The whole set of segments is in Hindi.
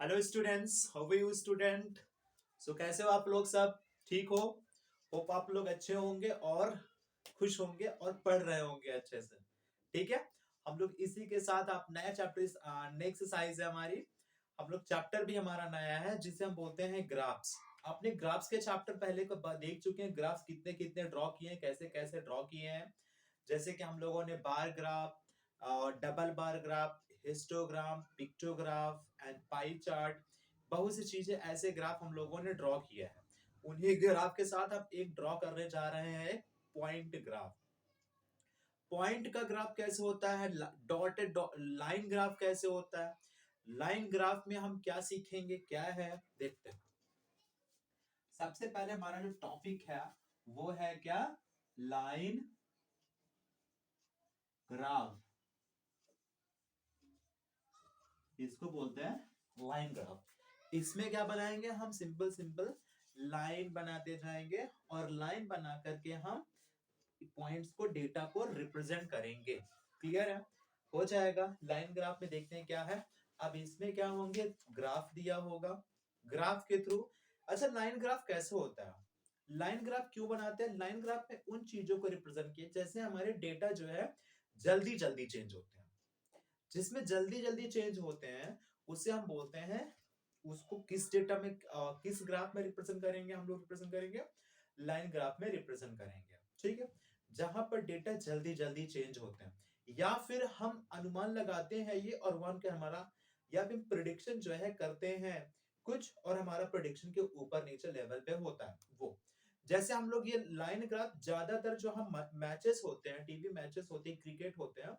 Hello students, how are you student. So कैसे हो आप लोग? सब ठीक हो? होप आप लोग अच्छे होंगे और खुश होंगे और पढ़ रहे होंगे अच्छे से। ठीक है, हम लोग इसी के साथ आप नया चैप्टर नेक्स्ट एक्सरसाइज है हमारी। हम लोग चैप्टर भी हमारा नया है जिसे हम बोलते हैं ग्राफ्स। आपने ग्राफ्स के चैप्टर पहले को देख चुके हैं, ग्राफ्स कितने कितने ड्रॉ किए हैं, कैसे कैसे ड्रॉ किए हैं। जैसे कि हम लोगों ने bar graph, double bar graph, histogram, pictograph and pie chart, बहुत सी चीजें ऐसे ग्राफ हम लोगों ने ड्रॉ किया है। उन्हीं ग्राफ के साथ हम एक ड्रॉ करने जा रहे हैं, पॉइंट ग्राफ। पॉइंट का ग्राफ कैसे होता है, डॉटेड लाइन ग्राफ कैसे होता है। लाइन ग्राफ में हम क्या सीखेंगे, क्या है देखते हैं। सबसे पहले हमारा जो टॉपिक है वो है क्या, लाइन ग्राफ। इसको बोलते हैं लाइन ग्राफ। इसमें क्या बनाएंगे हम, सिंपल सिंपल लाइन बनाते जाएंगे और लाइन बना करके हम पॉइंट्स को, डेटा को रिप्रेजेंट करेंगे। क्लियर है? हो जाएगा। लाइन ग्राफ में देखते हैं क्या है। अब इसमें क्या होंगे, ग्राफ दिया होगा, ग्राफ के थ्रू। अच्छा, लाइन ग्राफ कैसे होता है, लाइन ग्राफ क्यों बनाते हैं? लाइन ग्राफ में उन चीजों को रिप्रेजेंट किए जैसे हमारे डेटा जो है जल्दी जल्दी चेंज होते हैं। जिसमें जल्दी जल्दी चेंज होते हैं उसे हम बोलते हैं, उसको किस डेटा में किस ग्राफ में रिप्रेजेंट करेंगे, हम लोग रिप्रेजेंट करेंगे लाइन ग्राफ में रिप्रेजेंट करेंगे। ठीक है, जहां पर डेटा जल्दी जल्दी चेंज होते हैं या फिर हम अनुमान लगाते हैं ये और वन के हमारा, या फिर प्रिडिक्शन जो है करते हैं कुछ और हमारा प्रिडिक्शन के ऊपर नीचे लेवल पे होता है वो। जैसे हम लोग ये लाइन ग्राफ ज्यादातर जो हम मैचेस होते हैं, टीवी मैचेस होते हैं, क्रिकेट होते हैं,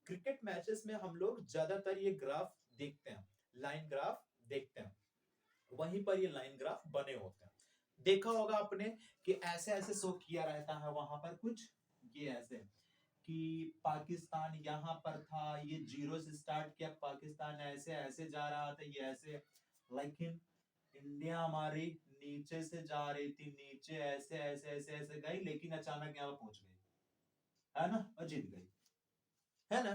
क्रिकेट मैचेस में हम लोग ज्यादातर ये ग्राफ देखते हैं, लाइन ग्राफ देखते हैं। वहीं पर ये लाइन ग्राफ बने होते हैं। देखा होगा आपने कि ऐसे ऐसे शो किया रहता है वहां पर कुछ, ये ऐसे कि पाकिस्तान यहाँ पर था, ये जीरो से स्टार्ट किया, पाकिस्तान ऐसे ऐसे जा रहा था, ये ऐसे, लेकिन इंडिया हमारी नीचे से जा रही थी, नीचे ऐसे ऐसे ऐसे ऐसे गई, लेकिन अचानक यहाँ पहुंच गई, है ना, और जीत गई, है ना।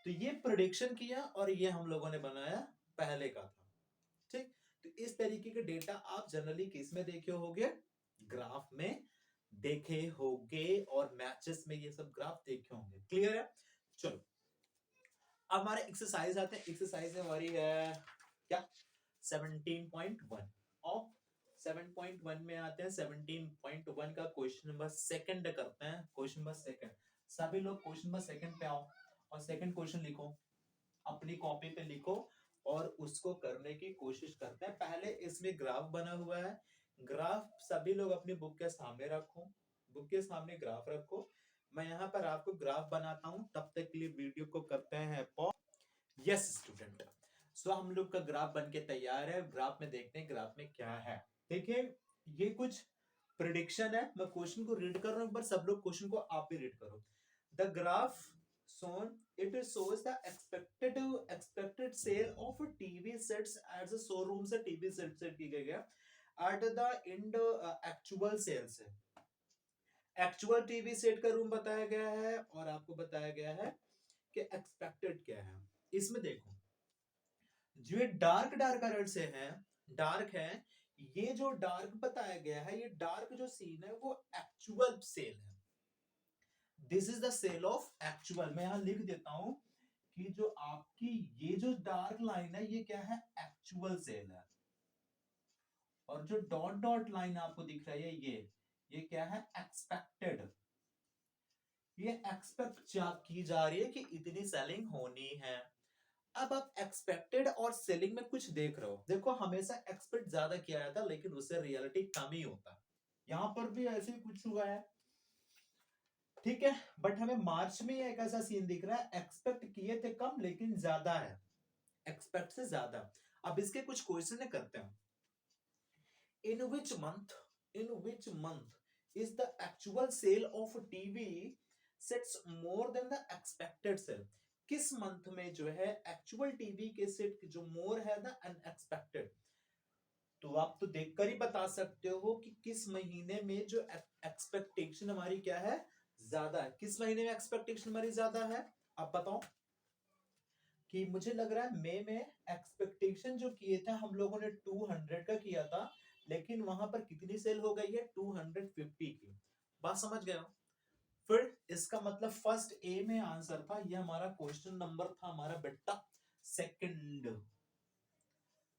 तो ये प्रोडिक्शन किया और ये हम लोगों ने बनाया पहले का था। ठीक, तो इस तरीके के डेटा आप जनरली किस में देखे होगे, ग्राफ में देखे होंगे और मैचेस में ये सब ग्राफ देखे होंगे। क्लियर है? चलो, अब हमारे एक्सरसाइज आते हैं। एक्सरसाइज हमारी है क्या, 17.1। और 7.1 में आते हैं, 17.1 का क्वेश्चन नंबर सेकंड करते हैं। क्वेश्चन नंबर सेकंड, सभी लोग क्वेश्चन नंबर सेकंड पे आओ और सेकंड क्वेश्चन लिखो, अपनी कॉपी पे लिखो और उसको करने की कोशिश करते हैं। पहले इसमें ग्राफ बना हुआ है, ग्राफ सभी लोग अपनी बुक के सामने रखो, बुक के सामने ग्राफ रखो। मैं यहाँ पर आपको ग्राफ बनाता हूँ, तब तक के लिए वीडियो को करते हैं पॉज। यस स्टूडेंट, सो हम लोग का ग्राफ बन के तैयार है। ग्राफ में देखते हैं ग्राफ में क्या है। देखिए, ये कुछ प्रिडिक्शन है। मैं क्वेश्चन को रीड कर रहा हूं, एक बार सब लोग क्वेश्चन को आप भी रीड करो। The graph shown, it shows the expected sale of TV sets at the showroom से टीवी सेट की गई है at the end actual sales है। एक्चुअल टीवी सेट का रूम बताया गया है और आपको बताया गया है कि एक्सपेक्टेड क्या है। इसमें देखो, जो ये डार्क डार्क कलर से है, डार्क है, ये जो डार्क बताया गया है, ये डार्क जो सीन है वो एक्चुअल सेल है। This is the sale of actual. मैं यहां लिख देता हूं कि जो आपकी ये जो डार्क लाइन है ये क्या है, एक्चुअल सेल है। और जो डॉट डॉट लाइन आपको दिख रहा है ये क्या है, एक्सपेक्टेड। ये एक्सपेक्ट की जा रही है कि इतनी सेलिंग होनी है। अब आप एक्सपेक्टेड और सेलिंग में कुछ देख रहे हो, देखो हमेशा एक्सपेक्ट ज्यादा किया जाता है लेकिन उससे रियलिटी कम ही होता है। यहां पर भी ऐसे ही कुछ हुआ है, ठीक है। बट हमें मार्च में एक ऐसा सीन दिख रहा है, एक्सपेक्ट किए थे कम लेकिन ज्यादा है, एक्सपेक्ट से ज्यादा। अब इसके कुछ क्वेश्चन करते हैं। In which month, in which month is the actual sale of TV sets more than the expected sale. किस मंथ में जो है एक्चुअल टीवी के सेट जो मोर है ना अनएक्सपेक्टेड। तो आप तो देखकर ही बता सकते हो कि किस महीने में जो एक्सपेक्टेशन हमारी क्या है, ज्यादा है। किस महीने में एक्सपेक्टेशन हमारी ज्यादा है, आप बताओ कि मुझे लग रहा है मई में एक्सपेक्टेशन जो किए थे हम लोगों ने 200 का किया था, लेकिन वहां पर कितनी सेल हो गई है 250 की। बात समझ गए हो? फिर इसका मतलब फर्स्ट ए में आंसर था, ये हमारा क्वेश्चन नंबर था हमारा बेटा सेकंड।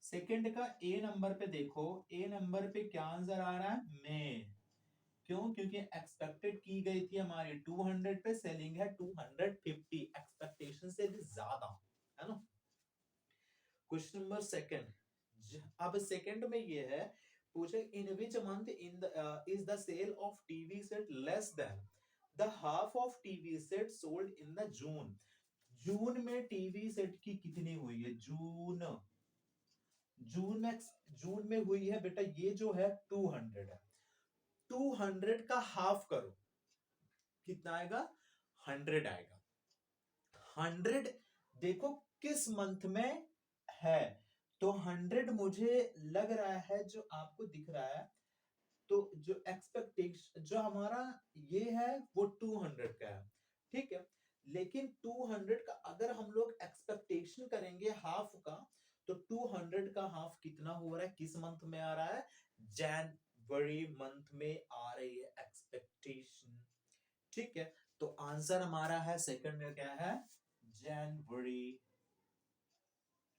सेकंड का ए नंबर पे देखो, ए नंबर पे क्या आंसर आ रहा है मई। क्यों? क्योंकि एक्सपेक्टेड की गई थी हमारी 200 पे, सेलिंग है 250, एक्सपेक्टेशन से भी ज्यादा, है ना। क्वेश्चन नंबर सेकंड, अब सेकंड में ये है पूछे in which month in the is the sale of TV set less than the half of TV set sold in the June. जून में टीवी सेट की कितनी हुई है? जून में हुई है बेटा, ये जो है 200 है। 200 का हाफ करो, कितना आएगा? 100 आएगा। 100 देखो किस मंथ में है, तो 100 मुझे लग रहा है जो आपको दिख रहा है, तो जो एक्सपेक्टेशन जो हमारा ये है वो 200 का है, ठीक है। लेकिन 200 का अगर हम लोग एक्सपेक्टेशन करेंगे हाफ का, तो 200 का हाफ कितना हो रहा है, किस मंथ में आ रहा है? जनवरी मंथ में आ रही है एक्सपेक्टेशन, ठीक है। तो आंसर हमारा है सेकंड में क्या है? जनवरी।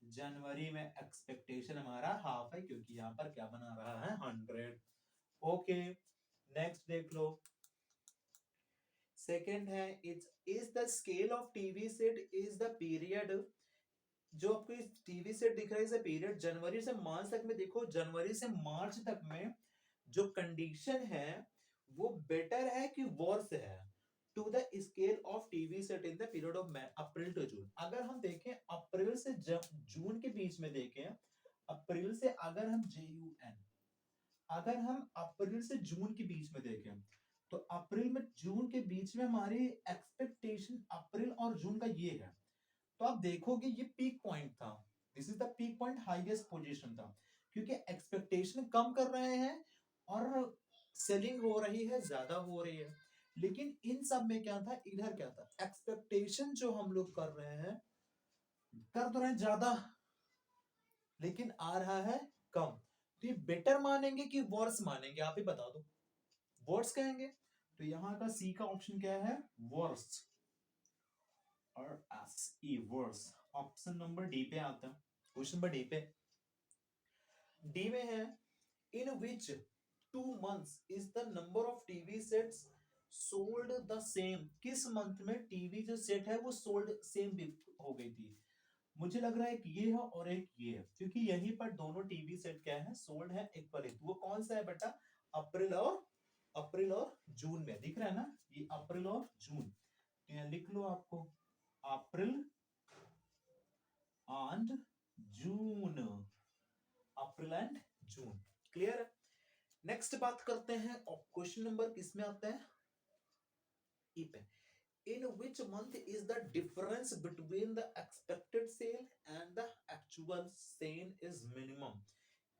जनवरी में एक्सपेक्टेशन हमारा हाफ है, क्योंकि यहां पर क्या बना रहा है? 100। ओके, नेक्स्ट देख लो। सेकंड है it's is the scale of TV set is the period. जो आपको इस टीवी सेट दिख रहा है इसे पीरियड जनवरी से मार्च तक में, देखो जनवरी से मार्च तक में जो कंडीशन है वो बेटर है कि वर्स है to the scale of TV set in the period of April to June. अगर हम देखें अप्रैल से जून के बीच में देखें, अप्रैल से अगर हम JUN, अगर हम अप्रैल से जून के बीच में देखें, तो अप्रैल में जून के बीच में हमारी एक्सपेक्टेशन अप्रैल और जून का ये है, तो आप देखोगे ये पीक पॉइंट था, this is the peak point, highest position था, क्योंकि एक्सपेक्टेशन कम कर रहे हैं और सेलिंग हो रही है, ज्यादा हो रही है। लेकिन इन सब में क्या था, इधर क्या था, एक्सपेक्टेशन जो हम लोग कर रहे हैं, कर तो रहे हैं ज्यादा, लेकिन आ रहा है कम। तो ये बेटर मानेंगे कि वर्स मानेंगे, आप ही बता दो। वर्स कहेंगे, तो यहां का सी का ऑप्शन क्या है? वर्स और SE वर्स। ऑप्शन नंबर डी पे आता है, क्वेश्चन नंबर डी पे। डी में है in which 2 months is the number of TV sets sold the same. किस मंथ में टीवी जो सेट है वो सोल्ड सेम हो गई थी? मुझे लग रहा है एक ये है और एक ये है, क्योंकि यहीं पर दोनों टीवी सेट क्या है, सोल्ड है इक्वली। वो कौन सा है बेटा? अप्रैल और जून में दिख रहा है ना, ये अप्रैल और जून। तो यहां लिख लो आपको April and June, April and June. Clear है? नेक्स्ट बात करते हैं, क्वेश्चन नंबर किस में आता है? ई पे। In which month is the difference between the expected sale and the actual sale is minimum?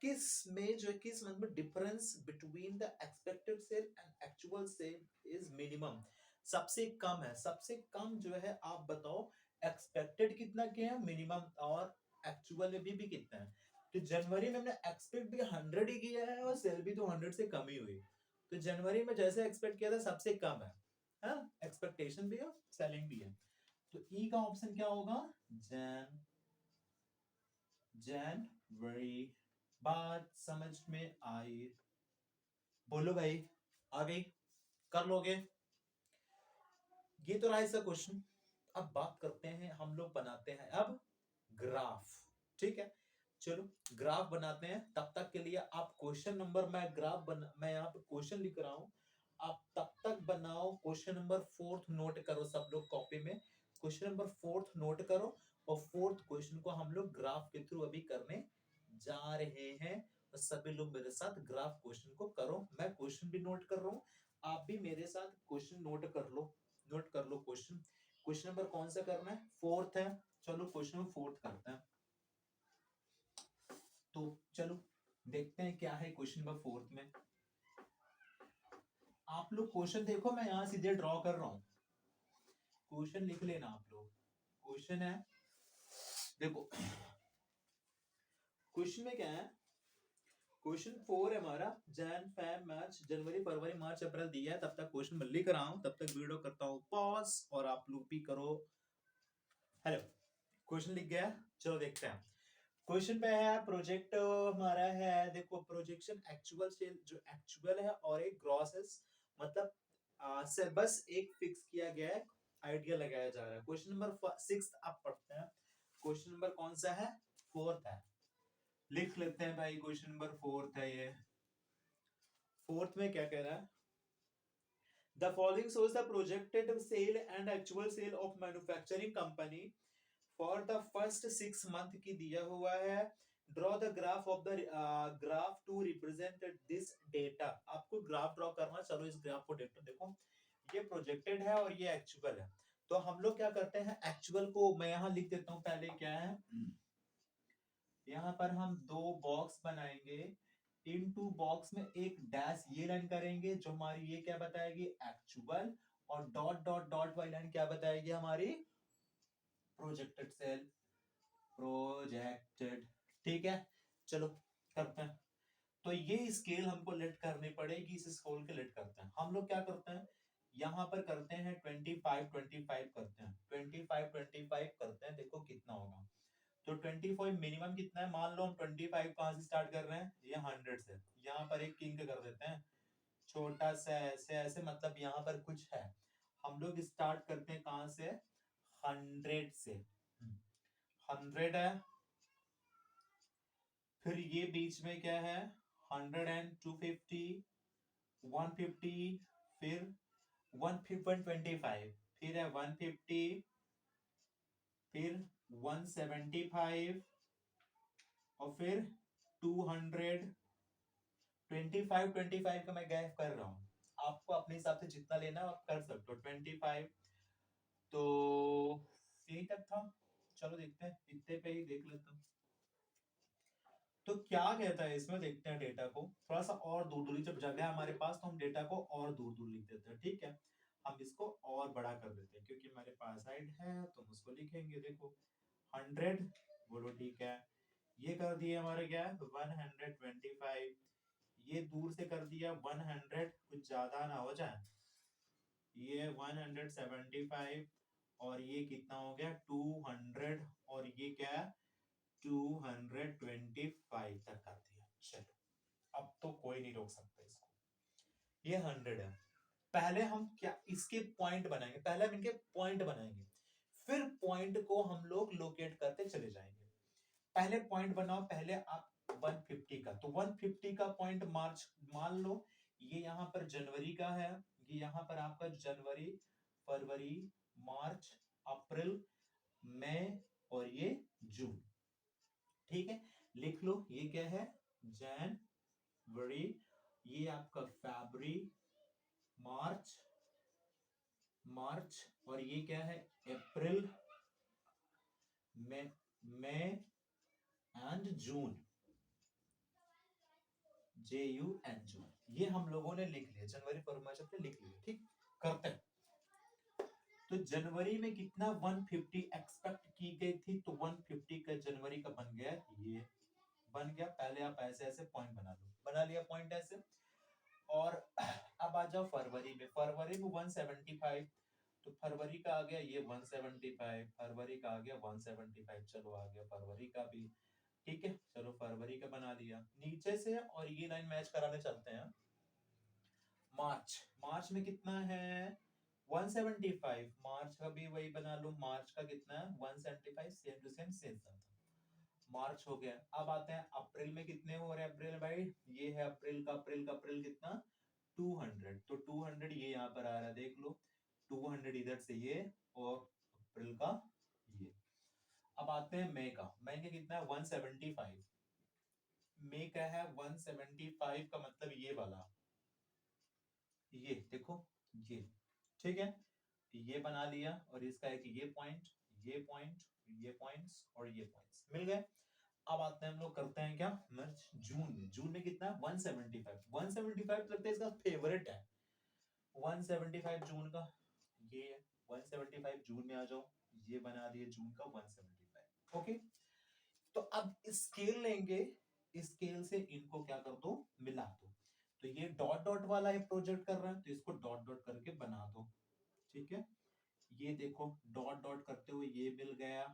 किस में जो है, किस मंथ में difference between the expected sale and actual sale is minimum, सबसे कम है? सबसे कम जो है आप बताओ, एक्सपेक्टेड कितना किया है मिनिमम, और एक्चुअल भी कितना है? तो जनवरी में हमने एक्सपेक्ट भी 100 ही किया है और सेल भी तो 100 से कम ही हुई। तो जनवरी में जैसे एक्सपेक्ट किया था सबसे कम है, हाँ, एक्सपेक्टेशन भी है सेलिंग भी है। तो ई का ऑप्शन क्या होगा? जनवरी। बात समझ में आई? बोलो भाई, आ गई? कर लोगे? ये तो रहा इसका क्वेश्चन। अब बात करते हैं, हम लोग बनाते हैं अब ग्राफ, ठीक है। चलो ग्राफ बनाते हैं, तब तक के लिए आप क्वेश्चन नंबर, मैं यहाँ पे क्वेश्चन लिख रहा हूँ, आप तब तक बनाओ। क्वेश्चन नंबर 4 नोट करो सब लोग कॉपी में, क्वेश्चन नंबर 4 नोट करो, और 4th क्वेश्चन को हम लोग ग्राफ के थ्रू अभी करने जा रहे हैं। तो सभी लोग मेरे साथ ग्राफ क्वेश्चन को करो, मैं क्वेश्चन भी नोट कर रहा हूँ, आप भी मेरे साथ क्वेश्चन नोट कर लो, नोट कर लो क्वेश्चन। क्वेश्चन नंबर कौन सा करना है? 4th है। चलो क्वेश्चन नंबर 4th करते हैं। तो चलो देखते हैं क्या है क्वेश्चन नंबर 4th में। आप लोग क्वेश्चन देखो, मैं यहां सीधे ड्रॉ कर रहा हूं, क्वेश्चन लिख लेना आप लोग। क्वेश्चन है देखो क्वेश्चन में क्या है, क्वेश्चन 4 है हमारा, जैन फैब मार्च जनवरी फरवरी मार्च अप्रैल दिया है, तब तक क्वेश्चन बल्ली कर रहा हूं, तब तक वीडियो करता हूं पॉज और आप लोग भी करो। हेलो, क्वेश्चन लिख गया, चलो देखते हैं। क्वेश्चन पे है प्रोजेक्ट हमारा है, देखो प्रोजेक्शन एक्चुअल से जो एक्चुअल है और एक ग्रॉस है, मतलब से बस एक फिक्स किया गया है, आइडिया लगाया जा रहा है। क्वेश्चन नंबर 6 आप पढ़ते हैं, क्वेश्चन नंबर कौन सा है, 4th है, लिख लेते हैं भाई, क्वेश्चन नंबर 4th है ये। 4th में क्या कह रहा है, the following shows the projected sale and actual sale of manufacturing company for the first 6 month की दिया हुआ है, draw the graph of the graph to represent this data. आपको ग्राफ ड्रॉ करना, चलो इस ग्राफ को देखो, ये प्रोजेक्टेड है और ये एक्चुअल है। तो हम लोग क्या करते हैं, एक्चुअल को मैं यहां लिख देता हूं, पहले क्या है, यहां पर हम 2 बॉक्स बनाएंगे, इन 2 बॉक्स में एक डैश ये लाइन करेंगे जो हमारी ये क्या बताएगी, एक्चुअल, और डॉट डॉट डॉट वाली लाइन क्या बताएगी, हमारी प्रोजेक्टेड सेल, प्रोजेक्टेड। ठीक है, चलो करते हैं। तो ये स्केल हमको लेट करनी पड़ेगी, इस स्केल के लेट करते हैं। हम लोग क्या करते हैं, यहां पर करते हैं 25 25 करते हैं, 25 25 करते हैं, देखो कितना होगा। तो 25 मिनिमम कितना है, मान लो हम 25 कहां से स्टार्ट कर रहे हैं, ये 100 से, यहाँ पर एक किंग कर देते हैं, छोटा सा ऐसे ऐसे, मतलब यहाँ पर कुछ है। हम लोग स्टार्ट करते हैं कहां से, 100 से, 100 है, फिर ये बीच में क्या है, 100 एंड 250, 150, फिर 125, फिर है 150, फिर 175, और फिर 200। 25 का मैं गैप कर रहा हूँ, आपको अपने हिसाब से जितना लेना आप कर सकते हो। 25 तो यही तक था, चलो देखते हैं, इतने पे ही देख लेता हूँ। तो क्या कहता है इसमें, देखते हैं डेटा को थोड़ा सा और दूर दूर, जब जगह है हमारे पास तो हम डेटा को और दूर दूर लिख देते हैं। ठीक है, हम इसको और बड़ा कर देते हैं, क्योंकि हमारे पास साइड है तो हम उसको लिखेंगे, देखो 100, बोलो ठीक है, ये कर दिए हमारे क्या है 125, ये दूर से कर दिया 100, कुछ ज्यादा ना हो जाए, ये 175, और ये कितना हो गया 200, और ये क्या है 225 तक कर दिया। चलो अब तो कोई नहीं रोक सकता इसको, ये 100 है। पहले हम क्या इसके पॉइंट बनाएंगे, पहले हम इनके पॉइंट बनाएंगे, फिर पॉइंट को हम लोग लोकेट करते चले जाएंगे। पहले पॉइंट बनाओ, पहले आप 150 का, तो 150 का पॉइंट मार्च, मान लो ये यहां पर जनवरी का है, ये यहां पर आपका जनवरी फरवरी मार्च अप्रैल मई और ये जून। ठीक है, लिख लो, ये क्या है जनवरी, ये आपका फरवरी मार्च, मार्च, और ये क्या है अप्रैल मई एंड जून, JUN जून। ये हम लोगों ने लिख लिया, जनवरी फरवरी मार्च अप्रैल लिख लिया। ठीक, करते हैं। तो जनवरी में कितना 150 एक्सपेक्ट की गई थी, तो 150 का जनवरी का बन गया, ये बन गया। पहले आप ऐसे ऐसे पॉइंट बना लो, बना लिया पॉइंट ऐसे, और अब आ जाओ फरवरी में, फरवरी में 175, तो फरवरी का आ गया ये 175, फरवरी का आ गया 175, चलो आ गया फरवरी का भी। ठीक है, चलो फरवरी का बना लिया नीचे से, और ये लाइन मैच कराने चलते हैं मार्च। मार्च में कितना है 175, मार्च का भी वही बना लो, मार्च का कितना है 175, सेम टू सेम सेम था, मार्च हो गया। अब आते हैं अप्रैल में, कितने हो रहे हैं अप्रैल भाई, ये है अप्रैल का, अप्रैल का अप्रैल कितना 200, तो 200 ये यहाँ पर आ रहा है, देख लो 200 इधर से ये, और अप्रैल का ये। अब आते हैं मई का, मई का कितना है 175, मई का है 175 का मतलब ये वाला, ये देखो ये। ठीक है, ये बना लिया, और इसका है कि ये पॉइंट, ये पॉइंट, ये पॉइंट्स और ये पॉइंट्स मिल गए। अब आते हैं हम लोग करते हैं क्या मर्ज, जून में, जून में कितना 175, 175 लगता है इसका फेवरेट है, 175 जून का, ये 175 जून में आ जाओ, ये बना दिए जून का 175। ओके, तो अब स्केल लेंगे, स्केल से इनको क्या कर दो, मिला दो। तो ये डॉट डॉट वाला है प्रोजेक्ट कर रहा है, तो इसको डॉट डॉट करके बना दो। ठीक है, ये देखो डॉट डॉट करते हुए ये मिल गया,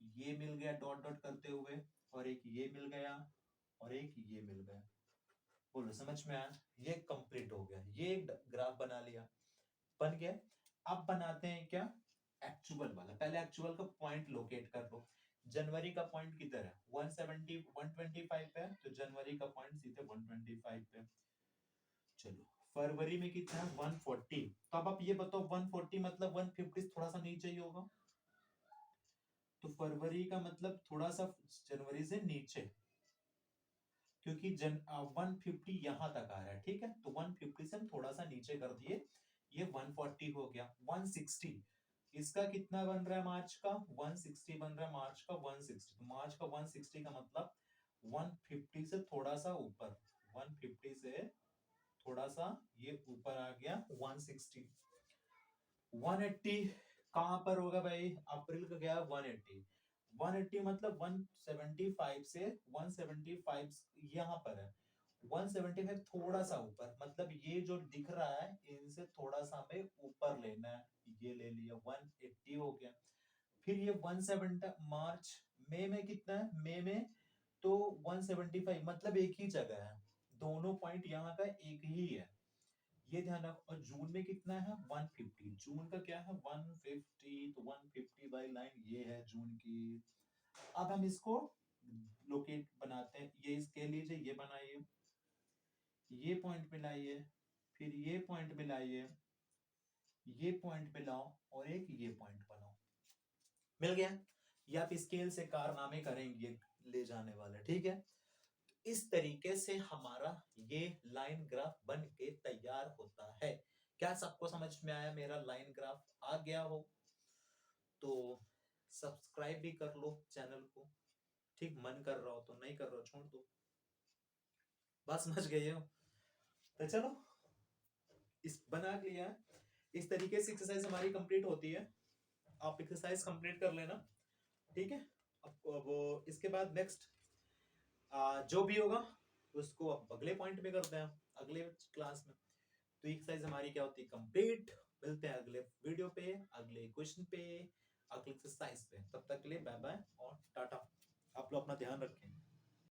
ये मिल गया डॉट डॉट करते हुए, और एक ये मिल गया, और एक ये मिल गया। बोलो समझ में आया? ये कंप्लीट हो गया, ये एक ग्राफ बना लिया, बन गया। अब बनाते हैं क्या, एक्चुअल वाला। पहले एक्चुअल का पॉइंट लोकेट कर लो। जनवरी का पॉइंट किधर है, 170 125 पे है, तो जनवरी का पॉइंट सीधे 125 पे। चलो फरवरी में कितना है, 140। तो अब आप ये बताओ 140 मतलब 150 थोड़ा सा नीचे ही होगा, तो फरवरी का मतलब थोड़ा सा जनवरी से नीचे, क्योंकि 150 यहां तक आ रहा है। ठीक है, तो 150 से हम थोड़ा सा नीचे कर दिए, ये 140 हो गया। 160 इसका कितना बन रहा है, मार्च का 160 बन रहा है, मार्च का 160। तो मार्च का 160 का मतलब 150 से थोड़ा सा ऊपर, 150 से थोड़ा सा ये ऊपर आ गया 160। 180 कहां पर होगा भाई, अप्रैल का गया 180। 180 मतलब 175 से 175 यहाँ पर है, 175 थोड़ा सा ऊपर, मतलब ये जो दिख रहा है इनसे थोड़ा सा हमें ऊपर लेना है, ये ले लिया 180 हो गया। फिर ये 170 मार्च, मई में कितना है, मई में तो 175 मतलब एक ही जगह है, दोनों पॉइंट यहाँ का एक ही है, ये ध्यान रखो। और जून में कितना है 150, जून का क्या है 150, तो 150 बाई लाइन ये है जून की। अब हम इसको लोकेट बनाते हैं, ये इसके लीजिए, ये बनाइए, ये पॉइंट मिलाइए, फिर ये पॉइंट मिलाइए, ये पॉइंट मिलाओ, और एक ये पॉइंट बनाओ, मिल गया। ये आप स्केल से कारनामे करेंगे ले जाने वाले, ठीक है। इस तरीके से हमारा ये लाइन ग्राफ बन के तैयार होता है। क्या सबको समझ में आया, मेरा लाइन ग्राफ आ गया हो तो सब्सक्राइब भी कर लो चैनल को, ठीक, मन कर रहा हो तो, नहीं कर रहा हो छोड़ दो, बात समझ गए हो। तो चलो इस बना लिया, इस तरीके से एक्सरसाइज हमारी कंप्लीट होती है, आप एक्सरसाइज कंप्लीट कर लेना, ठीक है। अब वो इसके बाद नेक्स्ट जो भी होगा उसको अब अगले पॉइंट पे करते हैं, अगले क्लास में। तो एक्सरसाइज हमारी क्या होती है, कंप्लीट। मिलते हैं अगले वीडियो पे, अगले क्वेश्चन पे, अगले एक्सरसाइज पे। तब तक के लिए बाय बाय और टाटा। आप लोग अपना ध्यान रखें।